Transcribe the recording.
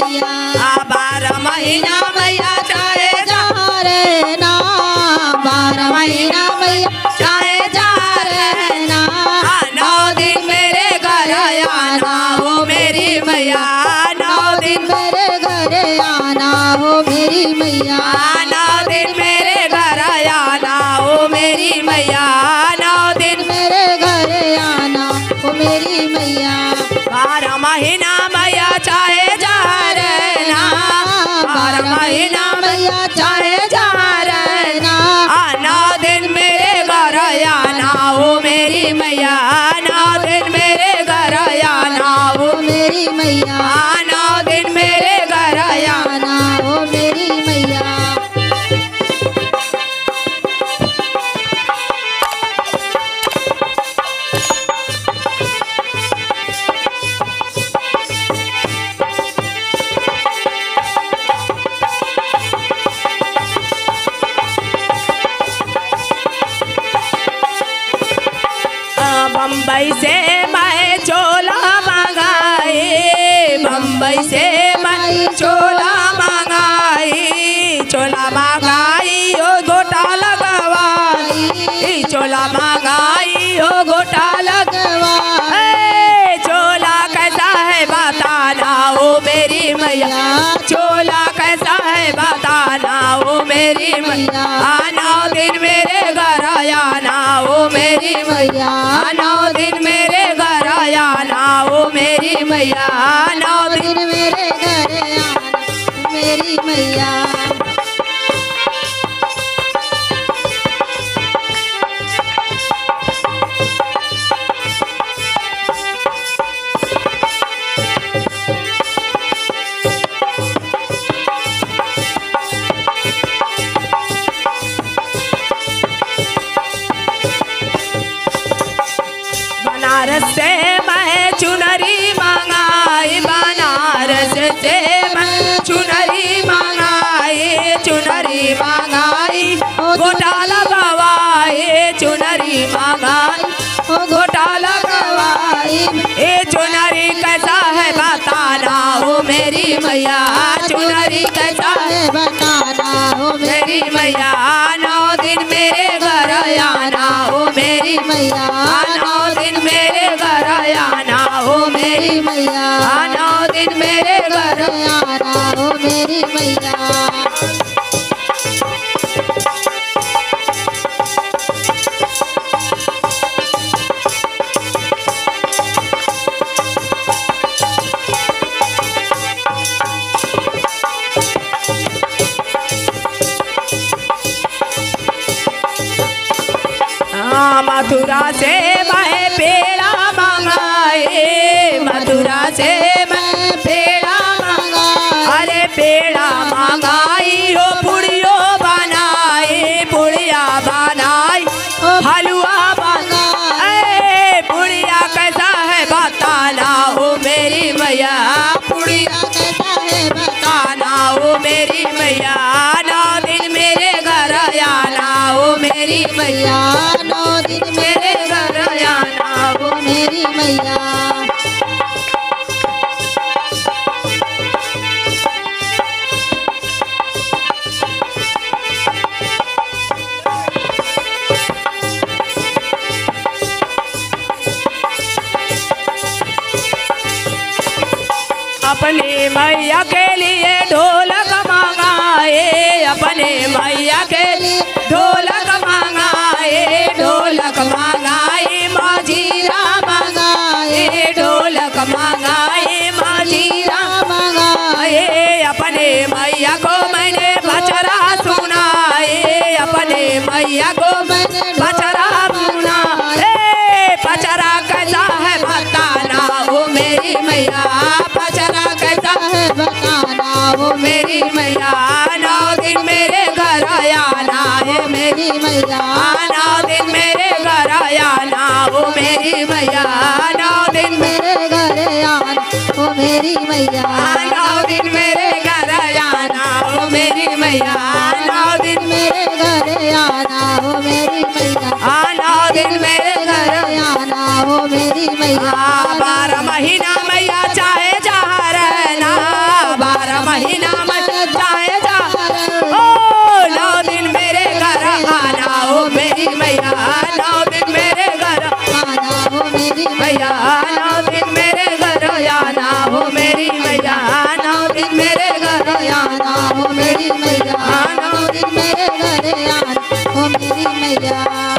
मैया 12 महीना मैया चाहे जा रहना 12 महीना मैया चाहे जा रहना 9 दिन मेरे घर आना हो मेरी मैया 9 दिन मेरे घर आना हो मेरी मैया 9 दिन मेरे घर आना हो मेरी मैया 9 दिन मेरे घर आना हो मेरी मैया 12 महीना मैया चाहे जा रहना 12 महीना मैया चाहे जा रहना 9 दिन मेरे घर आना हो मेरी मैया 9 दिन मेरे घर आना हो मेरी मैया 9 दिन मेरे घर आना हो मेरी मैया बम्बई से मैं चोला मंगाई बम्बई से मैं चोला मंगाई चोला मंगाई ओ गोटा लगवाई चोला मंगाई ओ गोटा लगवाई चोला कैसा है बताना ओ मेरी मैया चोला कैसा है बताना ओ मेरी मैया 9 दिन मेरे घर आना ओ मेरी मैया 9 दिन मेरे घर आना ओ मेरी मैया 9 दिन मेरे घर आना मेरी मैया बनारस से मैं चुनरी मंगाई बनारस से मैं चुनरी मंगाई गोटा लगवाई चुनरी मंगाई गोटा लगवाई ए चुनरी कैसा है बताना हो मेरी मैया चुनरी कैसा है बताना हो मेरी मैया 9 दिन मेरे घर आना हो मेरी मैया 9 दिन मेरे घर आना हो मेरी मैया 9 दिन मेरे घर आना हो मेरी मैया मथुरा से मैं पेड़ा मंगाए मथुरा से मैं पेड़ा मंगाए अरे पेड़ा मंगाई हो पुड़ियो बनाई पुड़िया बनाई हलवा बनाई पुड़िया कैसा है बताना हो मेरी मैया पुड़िया कैसा है बताना हो मेरी मैया 9 दिन मेरे घर आना हो मेरी मैया 9 दिन मेरे घर आना हो मेरी मैया अपने मैया के लिए ढोलक मंगाए अपने मैया के लिए ढोलक मंगाए माजीरा मंगाए ढोलक मंगाए माजीरा मंगाए अपने मैया को मैंने बचरा सुनाए अपने मैया को मैंने बचरा सुनाए बचरा कैसा है बताना हो मेरी मैया बचरा कैसा है बताना हो मेरी मैया 9 दिन मेरे घर आना है मेरी मैया 9 दिन मेरे घर आना हो मेरी मैया 9 दिन मेरे घर आना हो मेरी मैया 9 दिन मेरे घर आना हो मेरी मैया 9 दिन मेरे घर आना हो मेरी मैया 9 दिन मेरे घर आना हो मेरी मैया 12 महीना मैया चाहे जा रहना मेरी मैया 9 दिन मेरे घर आना हो मेरी मैया 9 दिन मेरे घर आना हो मेरी मैया।